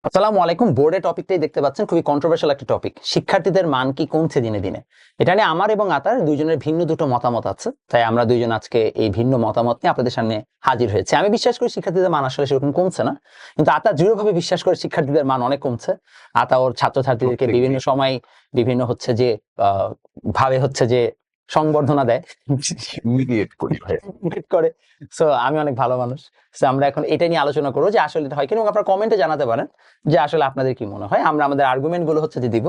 আসসালামু আলাইকুম। বোর্ডের টপিকটাই দেখতে পাচ্ছেন, খুবই কন্ট্রোভার্সিয়াল একটা টপিক। শিক্ষার্থীদের মান কি কমছে দিনে দিনে? এটা নিয়ে আমার এবং আতার দুইজনের ভিন্ন দুটো মতামত আছে, তাই আমরা দুইজন আজকে এই ভিন্ন মতামত নিয়ে আপনাদের সামনে হাজির হয়েছে। আমি বিশ্বাস করি শিক্ষার্থীদের মান আসলে সেরকম কমছে না, কিন্তু আতা দৃঢ়ভাবে বিশ্বাস করে শিক্ষার্থীদের মান অনেক কমছে। আতা ওর ছাত্রছাত্রীদেরকে বিভিন্ন সময় বিভিন্ন হচ্ছে যে ভাবে হচ্ছে যে সংবর্ধনা দেয়, ইমিডিয়েট করি ভাই। করে। সো আমি অনেক ভালো মানুষ। সো আমরা এখন এটা নিয়ে আলোচনা করবো যে আসলে এটা হয় কিনা, এবং আপনারা কমেন্টে জানাতে পারেন যে আসলে আপনাদের কি মনে হয়। আমরা আমাদের আর্গুমেন্ট গুলো হচ্ছে যে দিব,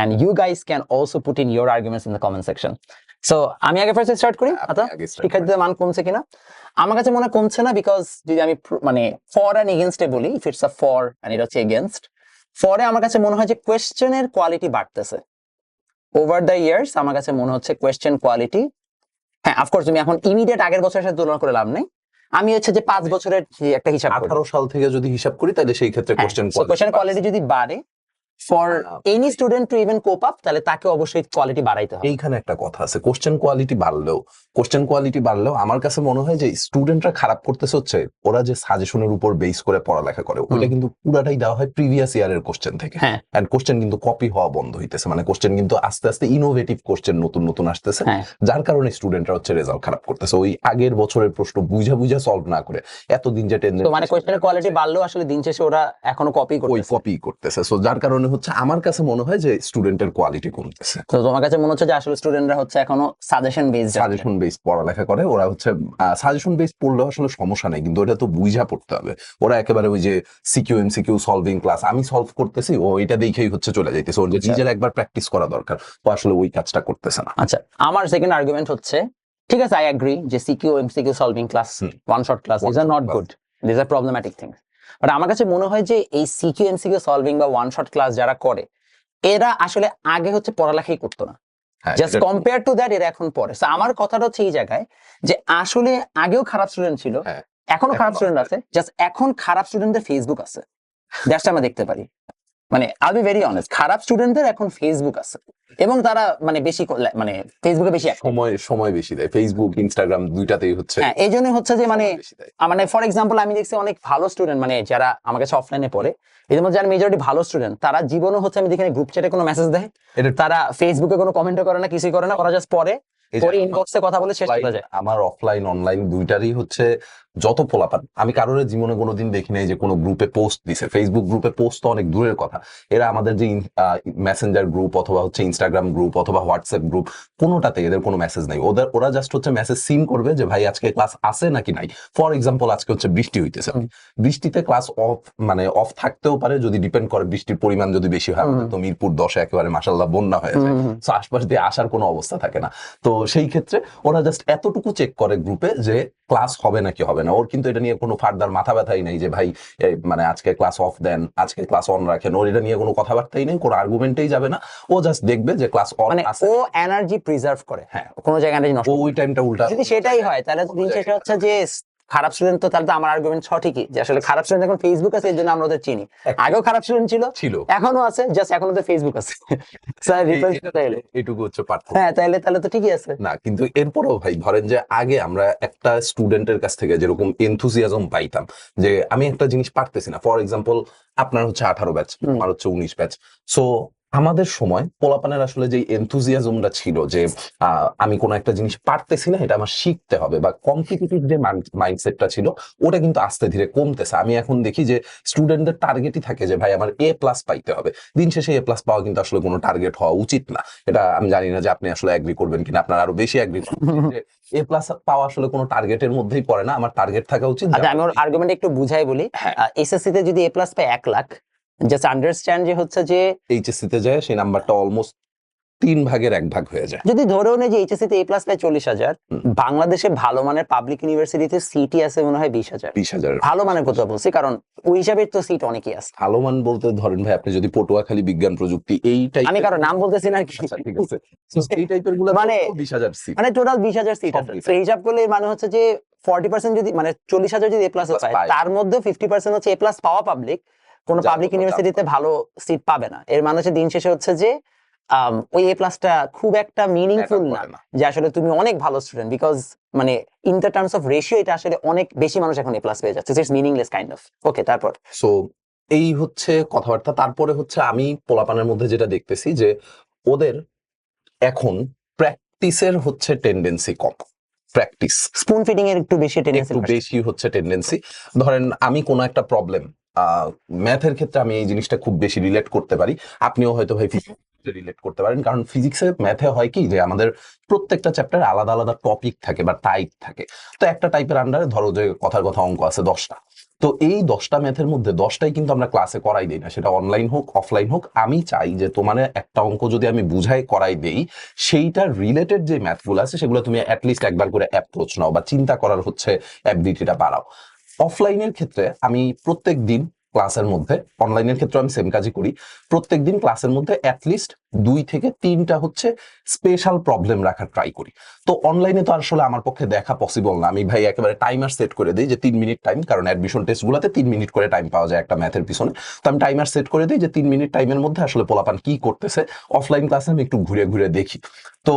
and you guys can also put in your arguments in the comment section. So আমি আগে ফার্স্ট স্টার্ট করি। আচ্ছা, শিক্ষার্থীদের মান কমছে কিনা? আমার কাছে মনে হয় কমছে না, বিকজ যদি আমি মানে ফর অ্যান্ড এগেনস্টে বলি, if it's a for and এটা হচ্ছে এগেনস্ট, ফরে আমার কাছে মনে হয় যে কোয়েশ্চেনের কোয়ালিটি বাড়তেছে ওভার দ্য ইয়ার্স। আমার কাছে মনে হচ্ছে কোয়েশ্চেন কোয়ালিটি, হ্যাঁ অফকোর্স তুমি এখন ইমিডিয়েট আগের বছরের সাথে তুলনা করে লাভ নেই। আমি হচ্ছে যে 5 বছরের যে একটা হিসাব করি, 18 সাল থেকে যদি হিসাব করি তাহলে সেই ক্ষেত্রে কোশ্চেন কোয়ালিটি যদি বাড়ে for any student to even cope up, তাহলে তাকে অবশ্যই কোয়ালিটি বাড়াইতে হবে। এইখানে একটা কথা আছে, কোশ্চেন কোয়ালিটি বাড়লেও আমার কাছে মনে হয় যে স্টুডেন্টরা খারাপ করতেছে হচ্ছে ওরা যে সাজেশনের উপর বেস করে পড়ালেখা করে, ওইটা কিন্তু পুরাটাই দেওয়া হয় প্রিভিয়াস ইয়ারের কোশ্চেন থেকে। এন্ড কোশ্চেন কিন্তু কপি হওয়া বন্ধ হইতেছে, মানে কোশ্চেন কিন্তু আস্তে আস্তে ইনোভেটিভ কোশ্চেন নতুন নতুন আসতেছে, যার কারণে স্টুডেন্টরা হচ্ছে রেজাল্ট খারাপ করতেছে। ওই আগের বছরের প্রশ্ন বুঝা সলভ না করে এতদিন যে টেন্ডেন্সি, মানে কোশ্চেনের কোয়ালিটি বাড়লেও আসলে দিন শেষে ওরা এখনো কপি করতেছে। সো যার কারণে হচ্ছে আমার কাছে মনে হয় যে স্টুডেন্টের কোয়ালিটি কমতেছে। তো তোমার কাছে মনে হচ্ছে যে আসলে স্টুডেন্টরা হচ্ছে এখনো সাজেশন বেসড পড়ালেখা করে। ওরা হচ্ছে সাজেশন বেসড পড়লেও আসলে সমস্যা নেই, কিন্তু ওটা তো বুঝা পড়তে হবে। ওরা একেবারে ওই যে সিকিউ এমসিকিউ সলভিং ক্লাস আমি সলভ করতেছি, ও এটা দেখেই হচ্ছে চলে যাইতেছে, ওর যে নিজের একবার প্র্যাকটিস করা দরকার, ও আসলে ওই কাজটা করতেছে না। আচ্ছা, আমার সেকেন্ড আর্গুমেন্ট হচ্ছে, ঠিক আছে, আই এগ্রি যে CQ MCQ solving class, one shot class, this are not good, this are problematic things. But আমার কাছে মনে হয় যে এই সিকিউ এমসিকিউ সলভিং বা ওয়ান শট ক্লাস যারা করে, এরা আসলে আগে হচ্ছে পড়ালেখাই করতো না, জাস্ট কম্পেয়ার টু দ্যাট এরা এখন পড়ে। আমার কথাটা হচ্ছে এই জায়গায় যে আসলে আগেও খারাপ স্টুডেন্ট ছিল, এখনো খারাপ স্টুডেন্ট আছে, জাস্ট এখন খারাপ স্টুডেন্টদের ফেসবুক আছে, দ্যাটস আমরা দেখতে পারি। মানে আই বি ভেরি অনেস্ট, খারাপ স্টুডেন্টদের এখন ফেসবুক আছে এবং তারা মানে বেশি মানে ফেসবুকে বেশি সময় বেশি দেয়, ফেসবুক ইনস্টাগ্রাম দুইটাতেই হচ্ছে। হ্যাঁ, এই জন্য হচ্ছে যে মানে ফর এক্সাম্পল আমি দেখছি অনেক ভালো স্টুডেন্ট, মানে যারা আমার কাছে অফলাইনে পড়ে, এদের মধ্যে যারা মেজরিটি ভালো স্টুডেন্ট, তারা জীবনও হচ্ছে আমি দেখি গ্রুপ চ্যাটে কোনো মেসেজ দেয়, তারা ফেসবুকে কোনো কমেন্টও করে না, কিছুই করে না, ওরা জাস্ট পরে ইনবক্সে কথা বলে শেষ হয়ে যায়। আমার অফলাইন অনলাইন দুইটারই হচ্ছে যত পোলাপান, আমি কারোর জীবনে কোনোদিন দেখি নাই যে কোনো গ্রুপে পোস্ট দিছে। ফেসবুক গ্রুপে পোস্ট তো অনেক দূরের কথা, এরা আমাদের যে মেসেঞ্জার গ্রুপ অথবা হচ্ছে ইনস্টাগ্রাম গ্রুপ অথবা হোয়াটসঅ্যাপ গ্রুপ, কোনোটাতে এদের কোনো মেসেজ নাই। ওরা জাস্ট হচ্ছে মেসেজ সিন করবে যে ভাই আজকে ক্লাস আছে নাকি নাই। ফর এক্সাম্পল আজকে হচ্ছে বৃষ্টি হইতেছে, বৃষ্টিতে ক্লাস অফ থাকতেও পারে, যদি ডিপেন্ড করে বৃষ্টির পরিমাণ যদি বেশি হয়, তো মিরপুর 10 একেবারে মাশাআল্লাহ বন্যা হয়ে যায়, তো আশপাশ দিয়ে আসার কোনো অবস্থা থাকে না। তো সেই ক্ষেত্রে ওরা জাস্ট এতটুকু চেক করে গ্রুপে যে ক্লাস হবে নাকি হবে না। ওর কিন্তু এটা নিয়ে কোনো ফার্দার মাথা ব্যথাই নাই যে ভাই মানে আজকে ক্লাস অফ দেন, আজকে ক্লাস অন রাখেন। ওর এটা নিয়ে কোনো কথাবার্তাই নেই, কোনো আর্গুমেন্টেই যাবে না। ও জাস্ট দেখবে যে ক্লাস অন আছে, ও এনার্জি প্রিজার্ভ করে, হ্যাঁ, কোনো জায়গায় এনার্জি নষ্ট, ওই টাইমটা উল্টা। যদি সেটাই হয় তাহলে দিন শেষে হচ্ছে যে খারাপ স্টুডেন্ট, তো তাহলে তো আমার আর্গুমেন্ট সঠিকই যে আসলে খারাপ স্টুডেন্ট এখন ফেসবুক আছে, এর জন্য আমরা ওদের চিনি। আগেও খারাপ স্টুডেন্ট ছিল, এখনো আছে, জাস্ট এখন ওদের ফেসবুক আছে। এটুকু হচ্ছে পার্থক্য। হ্যাঁ, তাহলে তো ঠিকই আছে না, কিন্তু এরপরেও ভাই ধরেন যে আগে আমরা একটা স্টুডেন্টের কাছ থেকে যেরকম এনথুজিয়াজম পাইতাম যে আমি একটা জিনিস পারতেছি না, ফর এক্সাম্পল আপনার হচ্ছে 18 ব্যাচ, আমার হচ্ছে 19 ব্যাচ, সো আমাদের সময় পোলাপানের আসলে যে এনথুজিয়াজমটা ছিল যে আমি কোনো একটা জিনিস পারতেছি না, এটা আমার শিখতে হবে, বা কম্পিটিটিভ যে মাইন্ডসেটটা ছিল, ওটা কিন্তু আস্তে ধীরে কমতেছে। আমি এখন দেখি যে স্টুডেন্টদের টার্গেটই থাকে যে ভাই আমার A+ পাইতে হবে। দিন শেষে A+ পাওয়া কিন্তু আসলে কোনো টার্গেট হওয়া উচিত না। এটা আমি জানি না যে আপনি আসলে এগ্রি করবেন কিনা, আপনার আরো বেশি এগ্রি করবেন যে A+ পাওয়া আসলে কোনো টার্গেটের মধ্যেই পড়ে না। আমার টার্গেট থাকা উচিত। আচ্ছা, আমি ওর আর্গুমেন্ট একটু বুঝাই বলি। এসএসসি তে যদি A+ পায় 1 লাখ, জাস্ট আন্ডারস্ট্যান্ড যে হচ্ছে যে এইচএসসি তে যায় সেই নাম্বারটা অলমোস্ট 3 ভাগের 1 ভাগ হয়ে যায়। যদি ধরেও নেই যে এইচএসসি তে A+ পায় 40,000, বাংলাদেশে ভালো মানের পাবলিক ইউনিভার্সিটিতে সিটি আছে মনে হয় 20,000। ভালো মানের কথা বলছি, কারণ ওই হিসাবে তো সিট অনেকই আছে। ভালো মান বলতে ধরেন ভাই আপনি যদি পটুয়াখালী বিজ্ঞান প্রযুক্তি এই টাইপ, আমি কারো নাম বলতেছি না, ঠিক আছে, এই টাইপের গুলো মানে 20,000 সিট, মানে টোটাল 20,000 সিট আছে। তো হিসাব করলে মানে হচ্ছে যে 40% যদি মানে 40,000 যদি A+ পায়, তার মধ্যে 50% হচ্ছে A+ পাওয়া পাবলিক, কোন পাবলিক ইউনিভার্সিটিতে ভালো সিট পাবে না। এর মানে হচ্ছে দিন শেষে হচ্ছে যে ওই A+টা খুব একটা মিনিংফুল না, যে আসলে তুমি অনেক ভালো স্টুডেন্ট, বিকজ মানে in the terms of ratio এটা আসলে অনেক বেশি মানুষ এখন A+ পেয়ে যাচ্ছে, ইটস মিনিংলেস কাইন্ড অফ। ওকে, তারপর সো এই হচ্ছে কথাবার্তা। তারপরে হচ্ছে আমি পোলাপানের মধ্যে যেটা দেখতেছি যে ওদের এখন প্র্যাকটিসের হচ্ছে টেন্ডেন্সি কম। প্র্যাকটিস স্পুন ফিডিং এর একটু বেশি টেন্ডেন্সি একটু বেশি হচ্ছে টেন্ডেন্সি। ধরেন আমি কোনো একটা প্রবলেম ম্যাথের ক্ষেত্রে আমি এই জিনিসটা খুব বেশি রিলেট করতে পারি, আপনিও হয়তো ভাই রিলেট করতে পারেন, কারণ ফিজিক্সে ম্যাথে হয় কি যে আমাদের প্রত্যেকটা চ্যাপ্টারে আলাদা আলাদা টপিক থাকে বা টাইপ থাকে। তো একটা টাইপের আন্ডারে ধরো যে কথার কথা অঙ্ক আছে 10টা, তো এই 10টা ম্যাথের মধ্যে 10টাই কিন্তু আমরা ক্লাসে করাই দিই না, সেটা অনলাইন হোক অফলাইন হোক। আমি চাই যে তোমার একটা অঙ্ক যদি আমি বুঝাই করাই দেই, সেইটার রিলেটেড যে ম্যাথগুলো আছে সেগুলো তুমি অ্যাটলিস্ট একবার করে অ্যাপ্রোচ নাও বা চিন্তা করার হচ্ছে অ্যাবিলিটিটা বাড়াও। অফলাইনের ক্ষেত্রে আমি প্রত্যেক দিন ক্লাসের মধ্যে, অনলাইনের ক্ষেত্রে আমি সেম কাজই করি, প্রত্যেক দিন ক্লাসের মধ্যে অ্যাটলিস্ট 2 থেকে 3টা হচ্ছে স্পেশাল প্রবলেম রাখার ট্রাই করি। তো অনলাইনে তো আসলে আমার পক্ষে দেখা পসিবল না, আমি ভাই একেবারে টাইমার সেট করে দিই যে 3 মিনিট টাইম, কারণ অ্যাডমিশন টেস্টগুলোতে 3 মিনিট করে টাইম পাওয়া যায় একটা ম্যাথের পিছনে। তো আমি টাইমার সেট করে দিই যে 3 মিনিট টাইমের মধ্যে আসলে পোলাপান কি করতেছে। অফলাইন ক্লাসে আমি একটু ঘুরে ঘুরে দেখি। তো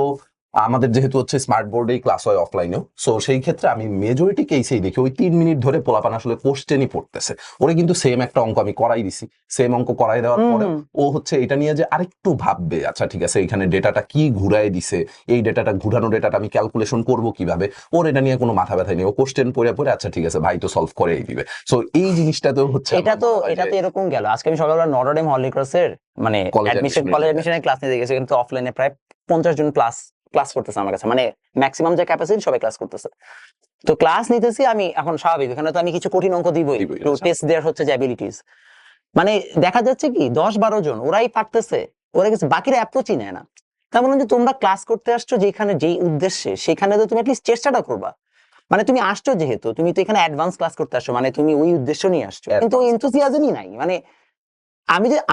আমাদের যেহেতু হচ্ছে স্মার্ট বোর্ডেই ক্লাস হয় অফলাইনেও, সো সেই ক্ষেত্রে আমি মেজরিটি কেসেই দেখি ওই 3 মিনিট ধরে পোলাপান আসলে কোশ্চেনই পড়তেছে। ওরে কিন্তু সেম একটা অঙ্ক আমি করাই দিছি, সেম অঙ্ক করাই দেওয়ার পরে ও হচ্ছে এটা নিয়ে যে আরেকটু ভাববে, আচ্ছা ঠিক আছে এখানে ডেটাটা কি ঘুরাই দিছে, এই ডেটাটা ঘুরানো ডেটাটা আমি ক্যালকুলেশন করব কিভাবে, ওর এটা নিয়ে কোনো মাথা ব্যথা নেই, ও কোশ্চেন পড়ে পড়ে আচ্ছা ঠিক আছে ভাই তো সলভ করেই দিবে। সো এই জিনিসটা তো হচ্ছে এটা তো এরকম গেল। আজকে আমি সকালবেলা নটরডেম হলি ক্রসের মানে College অ্যাডমিশন admission কলেজ অ্যাডমিশনের ক্লাস নিতে গেছে, কিন্তু অফলাইনে প্রায় 50 জন ক্লাস করতেছে আমার কাছে, মানে ম্যাক্সিমাম যে ক্যাপাসিটি সবাই ক্লাস করতেছে। তো ক্লাস নিতেছি আমি, এখন স্বাভাবিক এখানে তো আমি কিছু কঠিন অঙ্ক দিবই দিবই, টু আচ্ছা। টেস্ট দেয়ার হচ্ছে যে অ্যাবিলিটিস। মানে দেখা যাচ্ছে কি 10-12 জন ওরাই পারতেছে, ওরা কিছু বাকিরা অ্যাপ্রোচই নেয় না। তার মানে যে তোমরা ক্লাস করতে আসছো যেখানে যেই উদ্দেশ্যে, সেখানে তো তুমি অ্যাটলিস্ট চেষ্টাটা করবা। মানে তুমি আসছো যেহেতু, তুমি তো এখানে অ্যাডভান্স ক্লাস করতে আসছো, মানে তুমি ওই উদ্দেশ্য নিয়ে আসছো, কিন্তু ওই এনথুসিয়াজমই নাই। মানে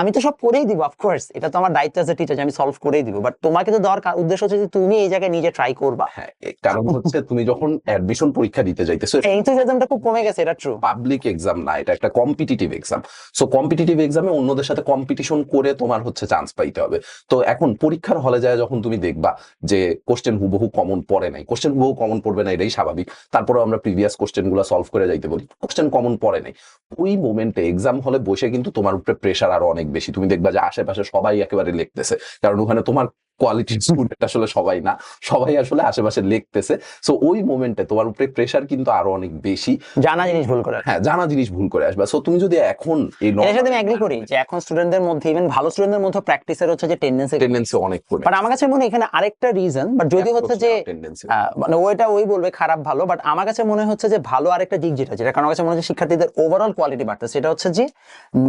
আমি তো সব করেই দিব, অফকোর্স এটা তো আমার দায়িত্ব আছে টিচার, আমি সলভ করেই দিব, বাট তোমাকে তো দেওয়ার উদ্দেশ্য হচ্ছে যে তুমি এই জায়গায় নিজে ট্রাই করবা। হ্যাঁ, কারণ হচ্ছে তুমি যখন অ্যাডমিশন পরীক্ষা দিতে যাইতেছো, এনথুসিয়াজমটা খুব কমে গেছে, এটা ট্রু। পাবলিক এক্সাম না, এটা একটা কম্পিটিটিভ এক্সাম। সো কম্পিটিটিভ এক্সামে অন্যদের সাথে কম্পিটিশন করে তোমার হচ্ছে চান্স পাইতে হবে। তো এখন পরীক্ষার হলে যায় যখন তুমি দেখবা যে কোশ্চেন হুবহু কমন পড়ে নাই, কোশ্চেন হুবহু কমন পড়বে না এটাই স্বাভাবিক, তারপরে আমরা প্রিভিয়াস কোশ্চেন গুলো সলভ করে যাইতে বলি, কোশ্চেন কমন পড়ে নাই, ওই মোমেন্টে এক্সাম হলে বসে কিন্তু তোমার উপরে প্রেশার আরো অনেক বেশি। তুমি দেখবা যে আশেপাশে সবাই একেবারে লিখতেছে, কারণ ওখানে তোমার কোয়ালিটির স্টুডেন্ট আসলে সবাই না, সবাই আসলে আশেপাশে লিখতেছে। সো ওই মোমেন্টে তোমার উপরে প্রেশার কিন্তু আরো অনেক বেশি, জানা জিনিস ভুল করে। হ্যাঁ জানা জিনিস ভুল করে আসবে। সো তুমি যদি এখন এই এর সাথে আমি এগ্রি করি যে এখন স্টুডেন্টদের মধ্যে, ইভেন ভালো স্টুডেন্টদের মধ্যে প্র্যাকটিসের হচ্ছে যে টেন্ডেন্সি, টেন্ডেন্সি অনেক করে, বাট আমার কাছে মনে হয় এখানে আরেকটা রিজন, বাট যদি হচ্ছে যে টেন্ডেন্সি মানে ওইটা ওই বলবে খারাপ ভালো, বাট আমার কাছে মনে হচ্ছে যে ভালো আরেকটা দিক যেটা কারণ আমার কাছে মনে হচ্ছে শিক্ষার্থীদের ওভারঅল কোয়ালিটি বাড়তেছে, সেটা হচ্ছে যে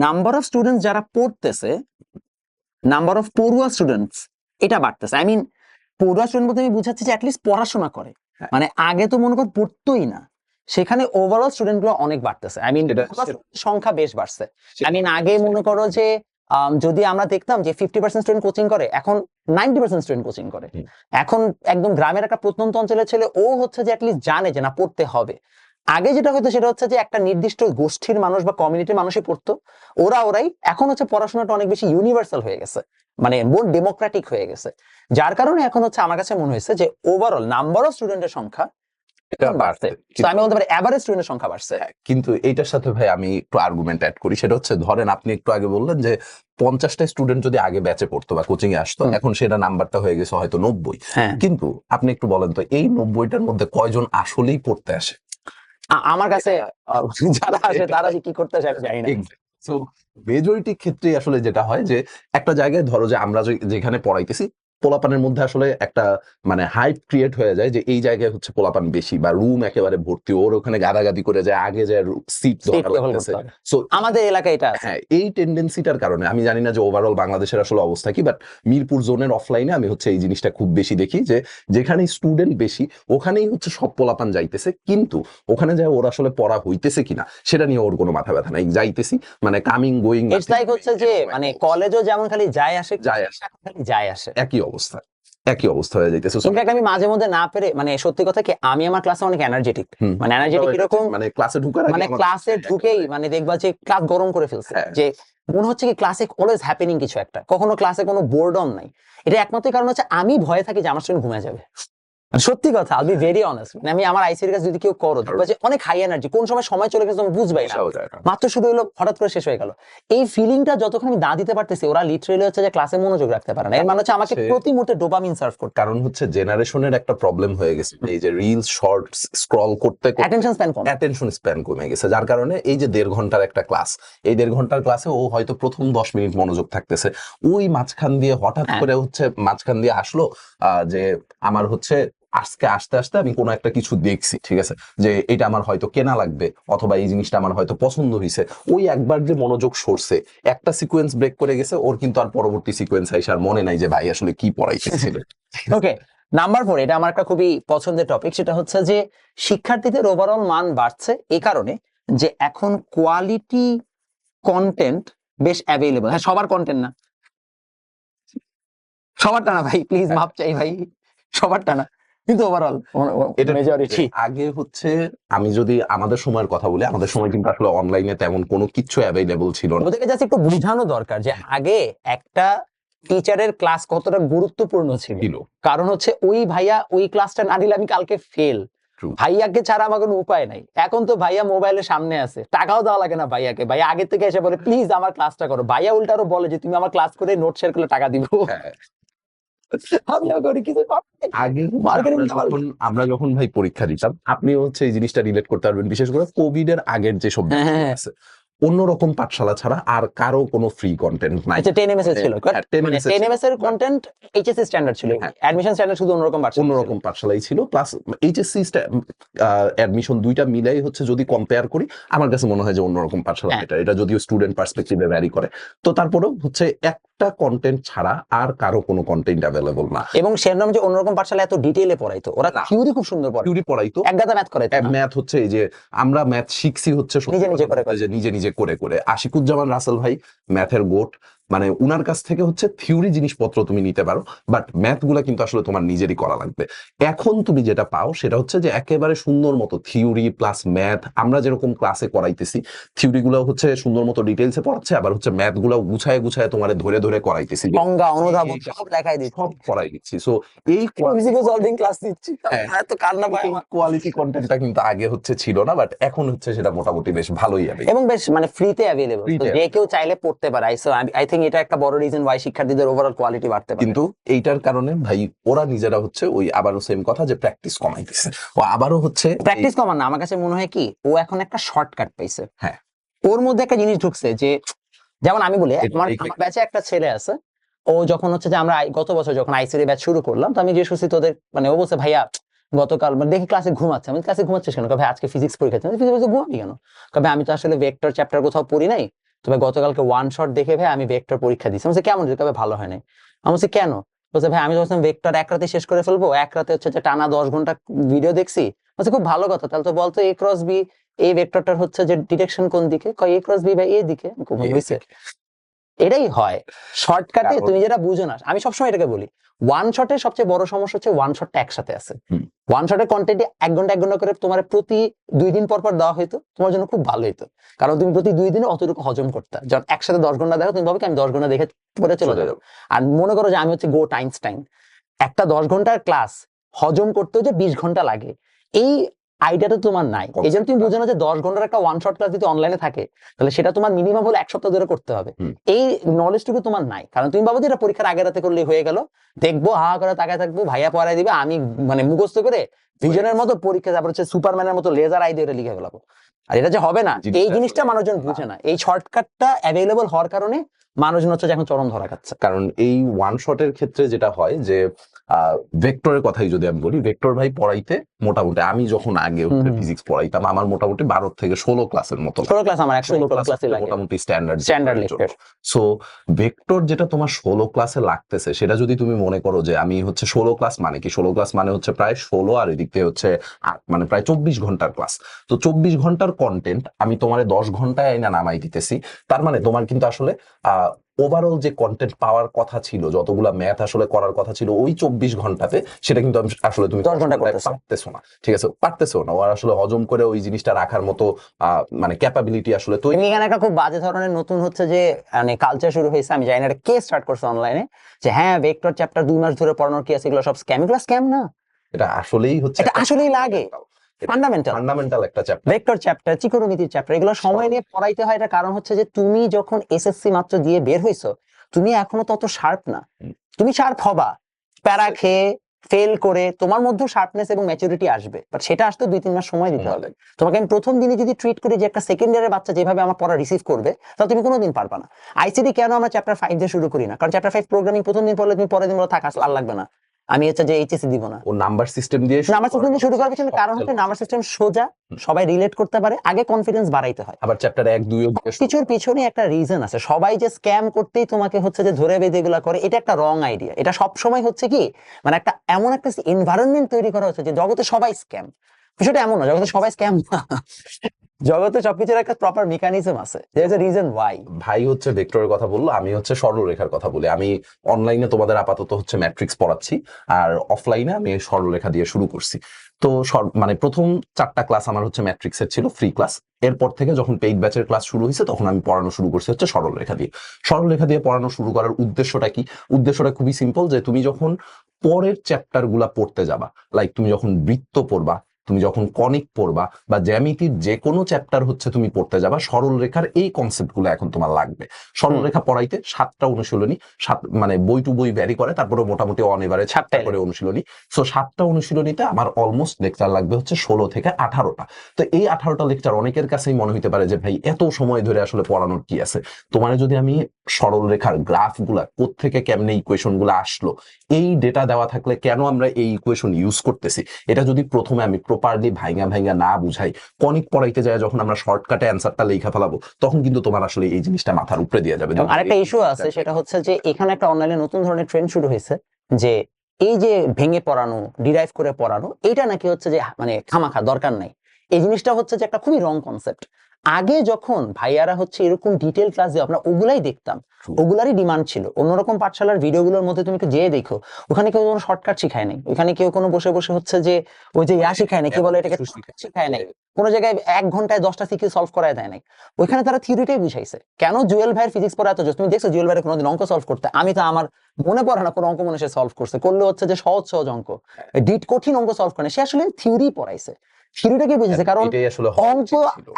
নাম্বার অফ স্টুডেন্টস যারা পড়তেছে, নাম্বার অফ পড়ুয়া স্টুডেন্টস এটা বাড়তেছে। আই মিন পড়ুয়া স্টুডেন্ট বলতে আমি বুঝাচ্ছি যে অ্যাটলিস্ট পড়াশোনা করে, মানে আগে তো মনে কর পড়তোই না, সেখানে ওভারঅল স্টুডেন্ট গুলো অনেক বাড়তেছে। আই মিন সংখ্যা বেশ বাড়ছে। আই মিন আগে মনে করো যে যদি আমরা দেখতাম যে 50% স্টুডেন্ট কোচিং করে, এখন 90% স্টুডেন্ট কোচিং করে। এখন একদম গ্রামের একটা প্রত্যন্ত অঞ্চলের ছেলে ও হচ্ছে যে অ্যাটলিস্ট জানে যে না পড়তে হবে। আগে যেটা হতো সেটা হচ্ছে যে একটা নির্দিষ্ট গোষ্ঠীর মানুষ বা কমিউনিটির মানুষই পড়তো, ওরাই। এখন হচ্ছে পড়াশোনাটা অনেক বেশি ইউনিভার্সাল হয়ে গেছে, মানে মোর ডেমোক্রেটিক হয়ে গেছে, যার কারণে এখন হচ্ছে আমার কাছে মনে হয়েছে যে ওভারঅল নাম্বার অফ স্টুডেন্টের সংখ্যা এটা বাড়ছে। তো আমি বলতে পারি এভারেজ স্টুডেন্টের সংখ্যা বাড়ছে। কিন্তু এইটার সাথে ভাই আমি একটু আর্গুমেন্ট অ্যাড করি, সেটা হচ্ছে ধরেন আপনি একটু আগে বললেন যে 50টা স্টুডেন্ট যদি আগে ব্যাচে পড়তো বা কোচিং এ আসতো, এখন সেটা নাম্বারটা হয়ে গেছে হয়তো 90। কিন্তু আপনি একটু বলেন তো এই 90টার মধ্যে কয়জন আসলেই পড়তে আসে? আমার কাছে যারা আসে তারা কি করতে আসে আমি জানি না। সো মেজরিটি ক্ষেত্রে আসলে যেটা হয় যে একটা জায়গায় ধরো যে আমরা যেখানে পড়াইতেছি, পোলাপানের মধ্যে আসলে একটা মানে হাইপ ক্রিয়েট হয়ে যায় যে এই জায়গায় হচ্ছে পোলাপান বেশি বা রুম একেবারে ভর্তি, ওর ওখানে গাদাগাদি করে যায়, আগে যায় সিট ধরা লাগতেছে। সো আমাদের এলাকায় এটা হ্যাঁ, এই টেন্ডেন্সিটার কারণে আমি জানি না যে ওভারঅল বাংলাদেশের আসলে অবস্থা কি, বাট মিরপুর জোনের অফলাইনে আমি হচ্ছে এই জিনিসটা খুব বেশি দেখি যে যেখানে স্টুডেন্ট বেশি ওখানেই হচ্ছে সব পোলাপান যাইতেছে, কিন্তু ওখানে যায় ওর আসলে পড়া হইতেছে কিনা সেটা নিয়ে ওর কোনো মাথা ব্যথা নাই, যাইতেছি মানে কামিং গোয়িং। ইটস লাইক হচ্ছে যে মানে কলেজও যেমন খালি যায় আসে, একই অবস্থা হয়ে যাইতেছে। ইনফ্যাক্ট আমি মাঝে মধ্যে না পেরে, মানে সত্যি কথা কি আমি আমার ক্লাসে অনেক এনার্জেটিক, মানে এনার্জেটিক এরকম মানে ক্লাসে ঢুকার আগে মানে ক্লাসে ঢুকেই মানে দেখবা যে ক্লাস গরম করে ফেলছে, যে মনে হচ্ছে কি ক্লাসে অলওয়েজ হ্যাপেনিং কিছু একটা, কখনো ক্লাসে কোনো বোর্ডম নাই। এটা একমাত্র কারণ হচ্ছে আমি ভয়ে থাকি যে আমার স্টুডেন্ট ঘুমিয়ে যাবে। সত্যি কথা, আল বি ভেরি অনেস্ট, মানে আমি আমার আইসির কাছে যদি কেউ করো দেখবা যে অনেক হাই এনার্জি, কোন সময় চলে গেছে তুমি বুঝবাই না, বোঝাও যায় না। মাত্র শুরু হলো হঠাৎ করে শেষ হয়ে গেল। এই ফিলিংটা যতক্ষণ আমি না দিতে পারতেছি, ওরা লিটারেলি হচ্ছে যে ক্লাসে মনোযোগ রাখতে পারে না। এর মানে হচ্ছে আমাকে প্রতি মুহূর্তে ডোপামিন সার্ভ করতে, কারণ হচ্ছে জেনারেশনের একটা প্রবলেম হয়ে গেছে, এই যে রিলস শর্টস স্ক্রল করতে করতে অ্যাটেনশন স্প্যান কম। অ্যাটেনশন স্প্যান কমে গেছে, যার কারণে এই যে 1.5 ঘন্টার একটা ক্লাস, এই 1.5 ঘন্টার ক্লাসে ও হয়তো প্রথম 10 মিনিট মনোযোগ থাকতেছে, ওই মাঝখান দিয়ে হঠাৎ করে হচ্ছে মাঝখান দিয়ে আসলো যে আমার হচ্ছে আজকে আস্তে আস্তে আমি কোনো একটা কিছু দেখছি, ঠিক আছে, যে এটা আমার হয়তো কেনা লাগবে অথবা এই জিনিসটা আমার হয়তো পছন্দ হয়েছে, ওই একবার যে মনোযোগ সরছে, একটা সিকোয়েন্স ব্রেক করে গেছে, ওর কিন্তু আর পরবর্তী সিকোয়েন্স আইসা আর মনে নাই যে ভাই আসলে কি পড়াইতেছিল। ওকে, নাম্বার 4, এটা আমার একটা খুবই পছন্দের টপিক, সেটা হচ্ছে যে শিক্ষার্থীদের ওভারঅল মান বাড়ছে এই কারণে যে এখন কোয়ালিটি কন্টেন্ট বেশ অ্যাভেলেবল। হ্যাঁ, সবার কন্টেন্ট না, সবারটা না ভাই, প্লিজ মাপ চাই ভাই, সবারটা না, কিন্তু ওভারঅল এটা মেজরিটি। আগে হচ্ছে আমি যদি আমাদের সময়ের কথা বলি, আমাদের সময় কিন্তু আসলে অনলাইনে তেমন কোনো কিছু অ্যাভেলেবল ছিল না। ওদেরকে জাস্ট একটু বোঝানো দরকার যে আগে একটা টিচারের ক্লাস কতটা গুরুত্বপূর্ণ ছিল, ছিল কারণ হচ্ছে ওই ভাইয়া ওই ক্লাসটা না দিলে আমি কালকে ফেল, True. ভাইয়াকে ছাড়া আমার কোনো উপায় নাই। এখন তো ভাইয়া মোবাইলের সামনে আছে, টাকাও দেওয়া লাগে না ভাইয়াকে, ভাইয়া আগে থেকে এসে বলে প্লিজ আমার ক্লাসটা করো, ভাইয়া উল্টারও বলে যে তুমি আমার ক্লাস করে নোট শেয়ার করলে টাকা দিব। হ্যাঁ, আমি করি কিছু আগে মার্কেটিং আমরা যখন ভাই পরীক্ষা দিতাম, আপনি হচ্ছে এই জিনিসটা রিলেট করতে পারবেন, বিশেষ করে কোভিড এর আগের যে সব হ্যাঁ। আছে, অন্যরকম পাঠশালা ছাড়া আর কারো কোনো ফ্রি কন্টেন্ট নাই। আচ্ছা 10 এর ছিল, হ্যাঁ, 10 মানে MS 10 এর কন্টেন্ট এইচএসসি স্ট্যান্ডার্ড ছিল, হ্যাঁ। অ্যাডমিশন স্ট্যান্ডার্ড শুধু অন্যরকম পাচ্ছিল, অন্যরকম পাঠশালাই ছিল, প্লাস এইচএসসি অ্যাডমিশন দুইটা মিলাই হচ্ছে যদি কম্পেয়ার করি, আমার কাছে মনে হয় যে অন্যরকম পাঠশালা হ্যাঁ। বেটার। এটা যদিও স্টুডেন্ট পার্সপেক্টিভে ভ্যারি করে, তো তারপরেও হচ্ছে একটা কন্টেন্ট ছাড়া আর কারো কোনো কন্টেন্ট অ্যাভেলেবল না। এবং সেরকম যে অন্যরকম পাঠশালা এত ডিটেইলে পড়াইতো, ওরা না। থিওরি খুব সুন্দর পড়ায়, থিওরি পড়াইতো, একগাদা ম্যাথ করাইতো না। ম্যাথ হচ্ছে এই যে আমরা ম্যাথ শিখছি হচ্ছে সত্যি নিজে নিজে কথা করে বলতে যে নিজে নিজে করে করে। আশিকুজ্জামান রাসেল ভাই ম্যাথের গোট, মানে উনার কাছ থেকে হচ্ছে থিওরি জিনিসপত্র তুমি নিতে পারো, বাট ম্যাথ গুলা কিন্তু আসলে তোমার নিজেরই করা লাগবে। এখন তুমি যেটা পাও সেটা হচ্ছে যে একেবারে সুন্দর মতো থিওরি প্লাস ম্যাথ, আমরা যেরকম ক্লাসে করাইতেছি থিওরি গুলো হচ্ছে সুন্দর মতো ডিটেলসে পড়াচ্ছে, আবার হচ্ছে ম্যাথ গুলো গুছায় গুছায় তোমার ধরে ধরে করাইতেছি, সংজ্ঞা অনুধাব সব লেখাই দিচ্ছি, সব করাই দিচ্ছি। সো এই সলভিং ক্লাস দিচ্ছি, হ্যাঁ। এত কান্না পায় আমার। কোয়ালিটি কন্টেন্টটা কিন্তু আগে হচ্ছে ছিল না, বাট এখন হচ্ছে সেটা মোটামুটি বেশ ভালোই হবে। এবং বেশ মানে ফ্রিতে অ্যাভেলেবল, Free তে যে কেউ চাইলে পড়তে পারে। সো আই থিংক এটা একটা বড় রিজন ওয়াই শিক্ষার্থীদের ওভারঅল কোয়ালিটি বাড়তে পারে। কিন্তু এইটার কারণে ভাই ওরা নিজেরা হচ্ছে ওই আবারও সেম কথা যে প্র্যাকটিস কমাই দিচ্ছে, ও আবারও হচ্ছে প্র্যাকটিস কমান না, আমার কাছে মনে হয় কি ও এখন একটা শর্টকাট পাইছে। হ্যাঁ। ওর মধ্যে একটা জিনিস ঢুকছে যে, যেমন আমি বলি আমার এই- ব্যাচে একটা ছেলে আছে, ও যখন হচ্ছে যে আমরা গত বছর যখন আইসিডি ব্যাচ শুরু করলাম, তো আমি যে শুনছি তোদের, মানে ও বলছে ভাইয়া গতকাল মানে দেখি ক্লাসে ঘুমাচ্ছে, আমি ক্লাসে ঘুমাচ্ছিস কেন, ভাই আজকে ফিজিক্স পরীক্ষা আছে, ফিজিক্স ঘুমাবি কেন, কবে আমি তো আসলে ভেক্টর চ্যাপ্টার কোথাও পড়ি নাই, তবে গতকালকে ওয়ান শট দেখে ভাই আমি ভেক্টর পরীক্ষা দিচ্ছি। আমি বলছি কেমন, কবে ভালো হয় নাই, আমি বলছি কেন, বলছে ভাই আমি যখন ভেক্টর এক রাতে শেষ করে ফেলবো, এক রাতে হচ্ছে যে টানা 10 ঘন্টা ভিডিও দেখছি। বলছে খুব ভালো কথা, তাহলে তো বলতো এ ক্রস বি, এই ভেক্টরটার হচ্ছে যে ডিরেকশন কোন দিকে, কয় এ ক্রস বি বাই এ দিকে। খুব হয়েছে, এটাই হয় শর্টকাটে, তুমি যেটা বুঝো না। আমি সবসময় এটাকে বলি, ওয়ান শটের সবচেয়ে বড় সমস্যা হচ্ছে ওয়ান শটটা একসাথে আছে। হুম। ওয়ান শটের কন্টেন্ট 1 ঘন্টা করে তোমার প্রতি 2 দিন পর পর দেওয়া হইতো, তোমার জন্য খুব ভালো হইতো, কারণ তুমি প্রতি 2 দিনে অতটুকু হজম করতে। যখন একসাথে 10 ঘন্টা দেখো, তুমি ভাবো কি আমি 10 ঘন্টা দেখে পরে চলে যাবো। আর মনে করো যে আমি হচ্ছে গোট আইনস্টাইন, একটা 10 ঘন্টার ক্লাস হজম করতে যে 20 ঘন্টা লাগে, এই আইডিয়াটা তোমার নাই। এই জন্য তুমি বুঝো না যে 10 ঘন্টার একটা ওয়ান শট ক্লাস যদি অনলাইনে থাকে, তাহলে সেটা তোমার মিনিমাম হলো 1 সপ্তাহ ধরে করতে হবে। এই নলেজটুকু তোমার নাই, কারণ তুমি ভাবো যে এটা পরীক্ষার আগের রাতে করলে হয়ে গেল, দেখবো হা করে তাকায় থাকবো, ভাইয়া পড়ায় দিবে, আমি মানে মুখস্থ করে ভিশনের মতো পরীক্ষা, তারপর হচ্ছে সুপারম্যানের মতো লেজার আই দিয়ে লিখে ফেলাবো। আর এটা যে হবে না, এই জিনিসটা মানুষজন বুঝে না। এই শর্টকাটটা অ্যাভেলেবল হওয়ার কারণে মানুষজন হচ্ছে যে এখন চরম ধরা খাচ্ছে। কারণ এই ওয়ান শটের ক্ষেত্রে যেটা হয় যে ভেক্টরের কথাই যদি আমি বলি, ভেক্টর ভাই পড়াইতে মোটামুটি আমি যখন আগে ফিজিক্স পড়াইতাম, আমার মোটামুটি 12 থেকে 16 ক্লাসের মতো 16 ক্লাস, আমার 16 ক্লাস লাগে মোটামুটি স্ট্যান্ডার্ড লেকচার। সো ভেক্টর যেটা তোমার 16 ক্লাসে লাগতেছে, সেটা যদি তুমি মনে করো যে আমি হচ্ছে 16 ক্লাস মানে কি, 16 ক্লাস মানে হচ্ছে প্রায় 16 আর এদিক থেকে হচ্ছে 8, মানে প্রায় 24 ঘন্টার ক্লাস। তো 24 ঘন্টার কন্টেন্ট আমি তোমার 10 ঘন্টায় আইনা নামাই দিতেছি, তার মানে তোমার কিন্তু আসলে ওভারঅল যে কন্টেন্ট পাওয়ার কথা ছিল, যতগুলা ম্যাথ আসলে করার কথা ছিল ওই 24 ঘন্টাতে, সেটা কিন্তু আসলে তুমি 10 ঘন্টা পারতেছো না। ঠিক আছে, পারতেছো না, ওর আসলে হজম করে ওই জিনিসটা রাখার মতো মানে ক্যাপাবিলিটি আসলে তৈরি। এখানে একটা খুব বাজে ধরনের নতুন হচ্ছে যে মানে কালচার শুরু হয়েছে, আমি জানি না এটা কে স্টার্ট করছে অনলাইনে, যে হ্যাঁ ভেক্টর চ্যাপ্টার 2 মাস ধরে পড়ানোর কি আছে, এগুলো সব স্ক্যাম। এগুলো স্ক্যাম না, এটা আসলেই হচ্ছে এটা আসলেই লাগে ফান্ডামেন্টাল ফান্ডামেন্টাল একটা চ্যাপ্টার। ভেক্টর চ্যাপ্টার, ত্রিকোণমিতির চ্যাপ্টার, এগুলো সময় নিয়ে পড়াইতে হয়। এটা কারণ হচ্ছে যে তুমি যখন এসএসসি মাত্র দিয়ে বের হইছো, তুমি এখনো তত শার্প না। তুমি শার্প হবা, প্যারা খেয়ে ফেল করে তোমার মধ্যে শার্পনেস এবং ম্যাচুরিটি আসবে, বাট সেটা আসতে 2-3 মাস সময় দিতে হবে। তোমাকে আমি প্রথম দিনে যদি ট্রিট করি যে একটা সেকেন্ড ইয়ারের বাচ্চা যেভাবে আমার পড়া রিসিভ করবে, তাহলে তুমি কোনোদিন পারবা না। আইসিডি কেন আমরা চ্যাপ্টার 5 দিয়ে শুরু করি না? কারণ চ্যাপ্টার 5 প্রোগ্রামিং প্রথম দিন পড়লে তুমি পরের দিন বলো থাক আর লাগবে না, আমি হচ্ছে যে এইচএসসি দিব না। ও নাম্বার সিস্টেম দিয়ে নাম্বার সিস্টেম দিয়ে শুরু করার পিছনে কারণ হচ্ছে নাম্বার সিস্টেম সোজা, সবাই রিলেট করতে পারে, আগে কনফিডেন্স বাড়াইতে হয়। আবার চ্যাপ্টার 1-2 কিছুর পিছনে একটা রিজন আছে। সবাই যে স্ক্যাম করতেই তোমাকে হচ্ছে যে ধরে বেঁধে এগুলা করে, এটা একটা রং আইডিয়া। এটা সব সময় হচ্ছে কি, মানে একটা এমন একটা এনভায়রনমেন্ট তৈরি করা হচ্ছে যে জগতে সবাই স্ক্যাম। বিষয়টা এমন না, জগতে সবাই স্ক্যাম না। জগতে সবকিছুর একটা প্রপার মেকানিজম আছে, there is a reason why. ভাই হচ্ছে ভেক্টরের কথা বললো, আমি হচ্ছে সরলরেখার কথা বলি। আমি অনলাইনে তোমাদের আপাতত হচ্ছে ম্যাট্রিক্স পড়াচ্ছি, আর অফলাইনে আমি সরলরেখা দিয়ে শুরু করছি। তো মানে প্রথম 4টা ক্লাস আমার হচ্ছে ম্যাট্রিক্সের ছিল, ফ্রি ক্লাস। এরপর থেকে যখন পেইড ব্যাচের ক্লাস শুরু হয়েছে, তখন আমি পড়ানো শুরু করছি হচ্ছে সরলরেখা দিয়ে। সরলরেখা দিয়ে পড়ানো শুরু করার উদ্দেশ্যটা কি? উদ্দেশ্যটা খুবই সিম্পল, যে তুমি যখন পরের চ্যাপ্টার গুলা পড়তে যাবা, লাইক তুমি যখন বৃত্ত পড়বা, তুমি যখন কনিক পড়বা, বা জ্যামিতির যে কোনো চ্যাপ্টার হচ্ছে তুমি পড়তে যাবা, সরল রেখার এই কনসেপ্ট গুলো এখন তোমার লাগবে। সরল রেখা পড়াইতে 7টা অনুশীলনী, মানে বই টু বই ভ্যারি করে, তারপরে মোটামুটি অন এভারেজ 7টা করে অনুশীলনী। সো 7টা অনুশীলনীতে আমার অলমোস্ট লেকচার লাগবে হচ্ছে 16 থেকে 18টা। তো এই 18টা লেকচার অনেকের কাছেই মনে হইতে পারে যে ভাই এত সময় ধরে আসলে পড়ানোর কি আছে। তোমার যদি আমি সরল রেখার গ্রাফ গুলা কোত্থেকে কেমনে ইকুয়েশন গুলা আসলো, এই ডেটা দেওয়া থাকলে কেন আমরা এই ইকুয়েশন ইউজ করতেছি, এটা যদি প্রথমে আমি প্রপারলি ভাইঙ্গা ভাইঙ্গা না বুঝাই, কনিক পড়াইতে যায় যখন আমরা শর্টকাটে অ্যান্সারটা লেখা ফেলাবো, তখন কিন্তু তোমার আসলে এই জিনিসটা মাথার উপরে দিয়ে যাবে। আরেকটা ইস্যু আছে, সেটা হচ্ছে যে এখানে একটা অনলাইনে নতুন ধরনের ট্রেন্ড শুরু হয়েছে, যে এই যে ভেঙে পড়ানো, ডিরাইভ করে পড়ানো, এটা নাকি হচ্ছে যে মানে খামাখা দরকার নাই। এই জিনিসটা হচ্ছে যে একটা খুবই রং কনসেপ্ট। আগে যখন ভাইয়ারা হচ্ছে এরকম ডিটেল ক্লাস দিয়ে আমরা ওগুলাই দেখতাম, ওগুলারই ডিমান্ড ছিল। অন্যরকম পাঠশালার ভিডিওগুলোর মধ্যে তুমি একটু যেয়ে দেখো, ওখানে কেউ কোনো শর্টকাট শিখায় নাই, ওখানে কেউ কোনো বসে বসে হচ্ছে যে ওই যে শিখায় নাই, কি বলে এটাকে, শিখায় নাই। কোনো জায়গায় 1 ঘন্টায় 10টা সিকিউ সলভ করায় দেয় নাই। ওইখানে তারা থিওরিটাই বুঝাইছে। কেন জুয়েল ভাইয়ের ফিজিক্স পড়া এত জোস? তুমি দেখছো জুয়েল ভাইয়ের কোনোদিন অঙ্ক সলভ করতে? আমি তো আমার মনে পড়ে না কোনো অঙ্ক মনে সে সলভ করছে, করলে হচ্ছে যে সহজ সহজ অঙ্ক, ডিট কঠিন অঙ্ক সলভ করে। সে আসলে থিওরি পড়াইছে, থিওরিটাকে বুঝেছে। কারণ অঙ্ক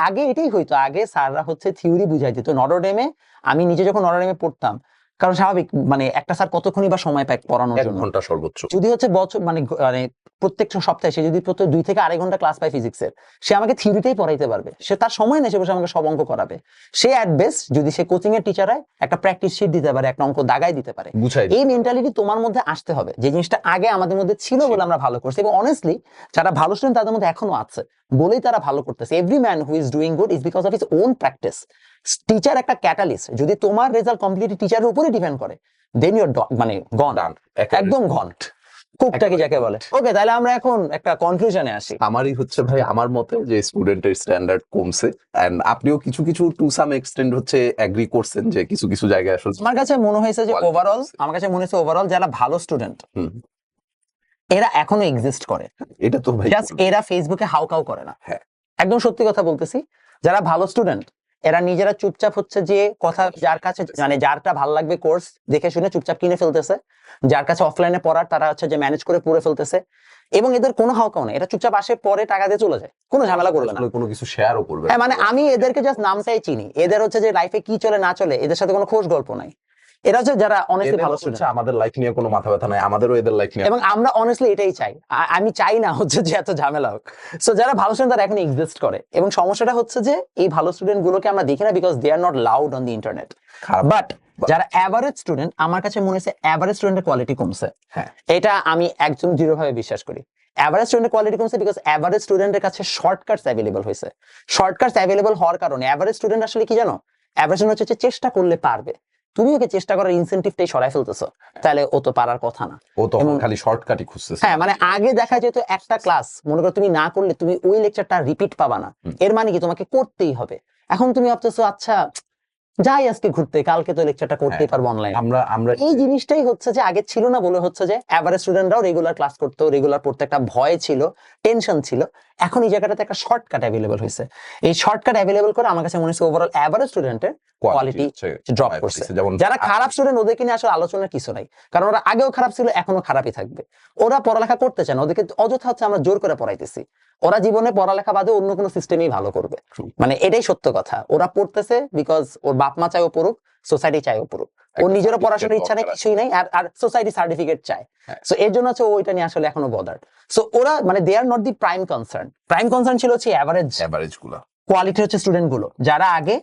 আগে এটাই হইতো, আগে স্যাররা হচ্ছে থিওরি বুঝাই দিত। নটরডেমে আমি নিজে যখন নটরডেমে পড়তাম, কারণ স্বাভাবিক মানে একটা স্যার কতক্ষণই বা সময় পায় পড়ানোর জন্য, 1 ঘন্টা সর্বোচ্চ। যদি হচ্ছে বছর মানে প্রত্যেক সপ্তাহে সে যদি প্রত্যেক 2 থেকে 2.5 ঘন্টা ক্লাস পায় ফিজিক্সের, সে আমাকে থিওরিটাই পড়াইতে পারবে। সে তার সময় নেই সে বসে আমাকে সব অঙ্ক করাবে। সে অ্যাট বেস্ট যদি সে কোচিং এর টিচার হয়, একটা প্র্যাকটিস শিট দিতে পারে, একটা অঙ্ক দাগাই দিতে পারে। এই মেন্টালিটি তোমার মধ্যে আসতে হবে, যে জিনিসটা আগে আমাদের মধ্যে ছিল বলে আমরা ভালো করছি। এবং অনেস্টলি যারা ভালো স্টুডেন্ট তাদের মধ্যে এখনো আছে বলেই তারা ভালো করতেছে। Every man who is doing good is because of his own practice. Teacher একটা ক্যাটালিস্ট। যদি তোমার রেজাল্ট কমপ্লিটলি টিচারের উপরে ডিপেন্ড করে, দেন ইউ আর মানে গন, একদম গন। কুকটাকে যাকে বলে। ওকে, তাহলে আমরা এখন একটা কনক্লুশনে আসি। আমারই হচ্ছে ভাই, আমার মতে যে স্টুডেন্টের স্ট্যান্ডার্ড কমছে, এন্ড আপনিও কিছু কিছু টু সাম এক্সটেন্ড হচ্ছে এগ্রি করছেন যে কিছু কিছু জায়গায় আসলে আমার কাছে মনে হয়েছে যে ওভারঅল, আমার কাছে মনে হয়েছে ওভারঅল যারা ভালো স্টুডেন্ট এরা এখনো এক্সিস্ট করে। এটা তো ভাই জাস্ট এরা ফেসবুকে হাউকাউ করে না। হ্যাঁ, একদম সত্যি কথা বলতেছি। যারা ভালো স্টুডেন্ট এরা নিজেরা চুপচাপ হচ্ছে যে কথা, যার কাছে মানে যারটা ভালো লাগবে কোর্স দেখে শুনে চুপচাপ কিনে ফেলতেছে, যার কাছে অফলাইনে পড়ার তারা হচ্ছে যে ম্যানেজ করে পড়ে ফেলতেছে। এবং এদের কোনো হাউকাউ নেই, এটা চুপচাপ আসে পরে টাকা দিয়ে চলে যায়, কোনো ঝামেলা করবে না, কোনো কিছু শেয়ারও করবে। হ্যাঁ, মানে আমি এদেরকে জাস্ট নামটাই চিনি। এদের হচ্ছে যে লাইফে কি চলে না চলে এদের সাথে কোনো খোঁজ গল্প নাই। এরা হচ্ছে যারা অনেস্টলি ভালো স্টুডেন্ট। আমাদের লাইফ নিয়ে কোনো মাথা ব্যথা নাই, আমাদেরও এদের লাইফ নিয়ে, এবং আমরা অনেস্টলি এটাই চাই। আমি চাই না হচ্ছে যে এত ঝামেলা হোক। সো যারা ভালো স্টুডেন্ট তারা এখন এক্সিস্ট করে। এবং সমস্যাটা হচ্ছে যে এই ভালো স্টুডেন্ট গুলোকে আমরা দেখি না, because they are not loud on the internet. But যারা অ্যাভারেজ স্টুডেন্ট, আমার কাছে মনে হচ্ছে অ্যাভারেজ স্টুডেন্টের কোয়ালিটি কমছে। হ্যাঁ, এটা আমি একদম দৃঢ়ভাবে বিশ্বাস করি। অ্যাভারেজ স্টুডেন্টের কোয়ালিটি কমছে বিকজ অ্যাভারেজ স্টুডেন্টের কাছে শর্টকাটস অ্যাভেলেবল হয়েছে। শর্টকাটস অ্যাভেলেবল হওয়ার কারণে অ্যাভারেজ স্টুডেন্ট আসলে কি জানো, অ্যাভারেজ স্টুডেন্ট হচ্ছে চেষ্টা করলে পারবে। তুমি ওকে চেষ্টা করার ইনসেনটিভটাই সরাই ফেলতেছো, তাহলে ও তো পারার কথা না। ও তো খালি শর্টকাটই খুঁজতেছে। হ্যাঁ, মানে আগে দেখা যেত একটা ক্লাস মনে করো তুমি না করলে তুমি ওই লেকচারটা রিপিট পাবা না, এর মানে কি তোমাকে করতেই হবে। এখন তুমি ভাবতেছো আচ্ছা যাই আজকে ঘুরতে, কালকে তো লেকচারটা করতেই পারবো অনলাইন। আমরা এই জিনিসটাই হচ্ছে যে আগে ছিল না বলে হচ্ছে যে অ্যাভারেজ স্টুডেন্টরাও রেগুলার ক্লাস করতো, রেগুলার পড়তে একটা ভয় ছিল, টেনশন ছিল। এখন এই জায়গাটাতে একটা শর্টকাট অ্যাভেলেবল হয়েছে। এই শর্টকাট অ্যাভেলেবল করে আমার কাছে মনে হচ্ছে ওভারঅল অ্যাভারেজ স্টুডেন্টের কোয়ালিটি ড্রপ করছে। যেমন যারা খারাপ স্টুডেন্ট ওদেরকে নিয়ে আসলে আলোচনার কিছু নাই, কারণ ওরা আগেও খারাপ ছিল, এখনো খারাপই থাকবে। ওরা পড়ালেখা করতে চায় না, ওদেরকে অযথা হচ্ছে আমরা জোর করে পড়াইতেছি। ওরা জীবনে পড়ালেখা বাদে অন্য কোনো সিস্টেমেই ভালো করবে, মানে এটাই সত্য কথা। ওরা পড়তেছে বিকজ ওর বাপ মা চায় ও পড়ুক, সোসাইটি চায় ও পড়ুক, ওর নিজেরও পড়াশোনার ইচ্ছা নেই, কিছুই নেই, আর সোসাইটি সার্টিফিকেট চায়। সো এর জন্য হচ্ছে ওইটা নিয়ে আসলে এখনো বদার্ড। সো ওরা মানে they are not the prime concern. Prime concern ছিল হচ্ছে এভারেজ গুলা কোয়ালিটি হচ্ছে স্টুডেন্ট গুলো যারা আগে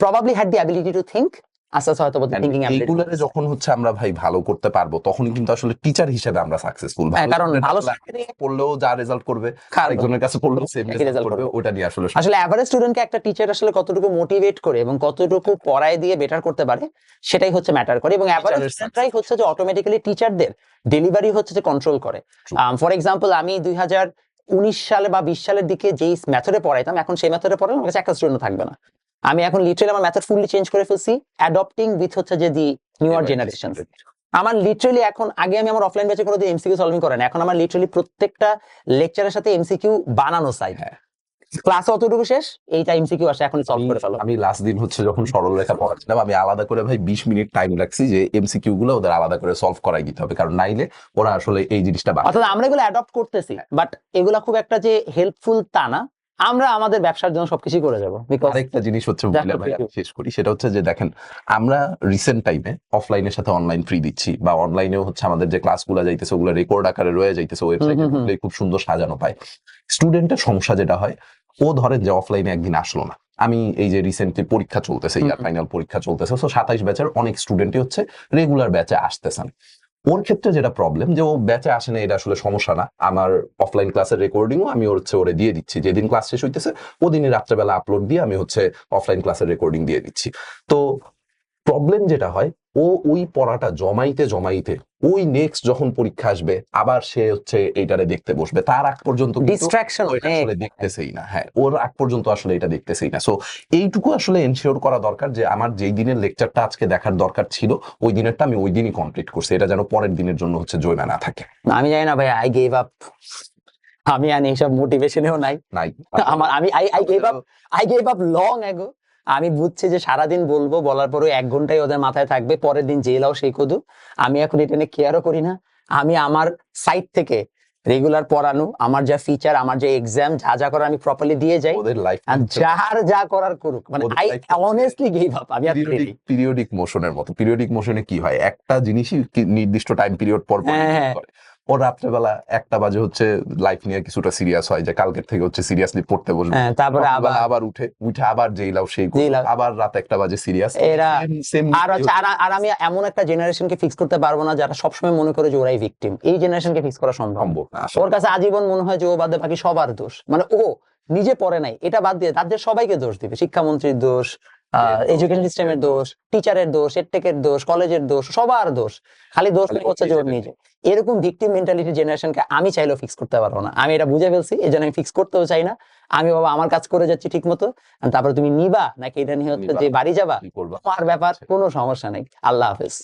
probably had the ability to think, আস্তে আস্তে হয়তো থিংকিং এইগুলারে যখন হচ্ছে আমরা ভাই ভালো করতে পারবো তখনই কিন্তু আসলে টিচার হিসেবে আমরা সাকসেসফুল। কারণ ভালো পড়লেও যা রেজাল্ট করবে, আরেকজনের কাছে পড়লেও সেম রেজাল্ট করবে, ওটা নিয়ে আসলে আসলে এভারেজ স্টুডেন্টকে একটা টিচার আসলে কতটুকু মোটিভেট করে এবং কতটুকু পড়ায় দিয়ে বেটার করতে পারে সেটাই হচ্ছে ম্যাটার করে। এবং এভারেজ স্টুডেন্টরাই হচ্ছে যে অটোমেটিক্যালি টিচারদের ডেলিভারি হচ্ছে যে কন্ট্রোল করে। ফর এক্সাম্পল আমি 2019 সালে বা 20 সালের দিকে যেই মেথডে পড়াইতাম, এখন সেই মেথডে পড়ালে আমার কাছে একটা স্টুডেন্ট থাকবে না। আমি এখন লিটারালি আমার মেথড ফুললি চেঞ্জ করে ফেলছি, অ্যাডপ্টিং উইথ হচ্ছে যে দি নিউয়ার জেনারেশন। আমার লিটারালি এখন, আগে আমি আমার অফলাইন ব্যাচে কোনোদিন এমসিকিউ সলভিং করে না, এখন আমার লিটারালি প্রত্যেকটা লেকচারের সাথে এমসিকিউ বানানো চাই। ক্লাস অতটুকু শেষ, এইটা এমসিকিউ আসে এখন সলভ করে ফেলো। আমি লাস্ট দিন হচ্ছে যখন সরলরেখা পড়াচ্ছিলাম, আমি আলাদা করে ভাই 20 মিনিট টাইম রাখছি যে এমসিকিউ গুলো ওদের আলাদা করে সলভ করাই দিতে হবে, কারণ নাইলে ওরা আসলে এই জিনিসটা অর্থাৎ আমরা এগুলো অ্যাডপ্ট করতেছি, বাট এগুলা খুব একটা যে হেল্পফুল তা না। আমরা আমাদের ব্যবসার জন্য সবকিছু করে যাবো। আরেকটা জিনিস হচ্ছে বুঝলে ভাই শেষ করি, সেটা হচ্ছে যে দেখেন আমরা রিসেন্ট টাইমে অফলাইনের সাথে অনলাইন ফ্রি দিচ্ছি, বা অনলাইনেও হচ্ছে আমাদের যে ক্লাসগুলো যাইতেছে ওগুলো রেকর্ড আকারে রয়ে যাইতেছে, ওয়েবসাইটে খুব সুন্দর সাজানো পায়। স্টুডেন্টের সমস্যা যেটা হয়, ও ধরেন যে অফলাইনে একদিন আসলো না, আমি এই যে রিসেন্টলি পরীক্ষা চলতেছে, ইয়ার ফাইনাল পরীক্ষা চলতেছে, তো 27 ব্যাচের অনেক স্টুডেন্টই হচ্ছে রেগুলার ব্যাচে আসতেছেন। ওর ক্ষেত্রে যেটা প্রবলেম, যে ও ব্যাচে আসে না, এটা আসলে সমস্যা না, আমার অফলাইন ক্লাসের রেকর্ডিংও আমি ওরে দিয়ে দিচ্ছি, যেদিন ক্লাস শেষ হইতেছে ওদিনই রাত্রেবেলা আপলোড দিয়ে আমি হচ্ছে অফলাইন ক্লাসের রেকর্ডিং দিয়ে দিচ্ছি। তো প্রবলেম যেটা হয়, ও ওই পড়াটা জমাইতে ওই নেক্সট যখন পরীক্ষা আসবে আবার সে হচ্ছে এইটারে দেখতে বসবে, তার আগ পর্যন্ত ডিস্ট্রাকশন আসলে দেখতেছেই না। হ্যাঁ, ওর আগ পর্যন্ত আসলে এটা দেখতেছেই না। সো এইটুকু আসলে এনশিওর করা দরকার যে আমার যেই দিনের লেকচারটা আজকে দেখার দরকার ছিল ওই দিনেরটা আমি ওই দিনই কমপ্লিট করছি, এটা যেন পরের দিনের জন্য হচ্ছে জমা না থাকে। আমি জানি না ভাই, আই গেভ আপ। আমি আর এইসব মোটিভেশনেও নাই আমার। I gave up long ago. আমি বুঝছি যে সারাদিন বলবো, বলার পরে 1 ঘন্টাই ওদের মাথায় থাকবে, পরের দিন জেলাও সেই কদু। আমি এখন এটা নিয়ে কেয়ারও করি না। আমি আমার সাইড থেকে রেগুলার পড়ানো, আমার যা ফিচার, আমার যে এক্সাম, যা করার আমি প্রপারলি দিয়ে যাই, ওদের লাইফ যার যা করার করুক। মানে আই অনেস্টলি গেভ আপ। আমি পিরিয়ডিক মোশনের মতো। পিরিয়ডিক মোশনে কি হয়, একটা জিনিসই নির্দিষ্ট টাইম পিরিয়ড পর করে। ও রাত্রেবেলা 1টা বাজে হচ্ছে লাইফ নিয়ে কিছুটা সিরিয়াস হয়, যে কালকের থেকে হচ্ছে সিরিয়াসলি পড়তে বসবে, তারপরে আবার উঠে আবার যেইলাও সেই আবার রাত 1টা বাজে সিরিয়াস। আর আমি এমন একটা জেনারেশনকে ফিক্স করতে পারবো না যারা সবসময় মনে করে যে ওরাই ভিকটিম। এই জেনারেশনকে ফিক্স করা সম্ভব না। ওর কাছে আজীবন মনে হয় যে ও বাদে বাকি সবার দোষ, মানে ও নিজে পড়ে নাই এটা বাদ দিয়ে তাদের সবাইকে দোষ দিবে। শিক্ষামন্ত্রীর দোষ, এডুকেশন সিস্টেমের দোষ, টিচারের দোষ, এডটেকের দোষ, কলেজের দোষ, সবার দোষ, খালি দোষ হচ্ছে যে ওর নিজে। এরকম ভিকটিম মেন্টালিটি জেনারেশনকে আমি চাইলেও ফিক্স করতে পারবো না। আমি এটা বুঝে ফেলছি, এই জন্য আমি ফিক্স করতেও চাই না। আমি বাবা আমার কাজ করে যাচ্ছি ঠিক মতো, তারপরে তুমি নিবা নাকি এটা নিয়ে হচ্ছে যে বাড়ি যাবা, আমার ব্যাপার, কোনো সমস্যা নেই। আল্লাহ হাফেজ।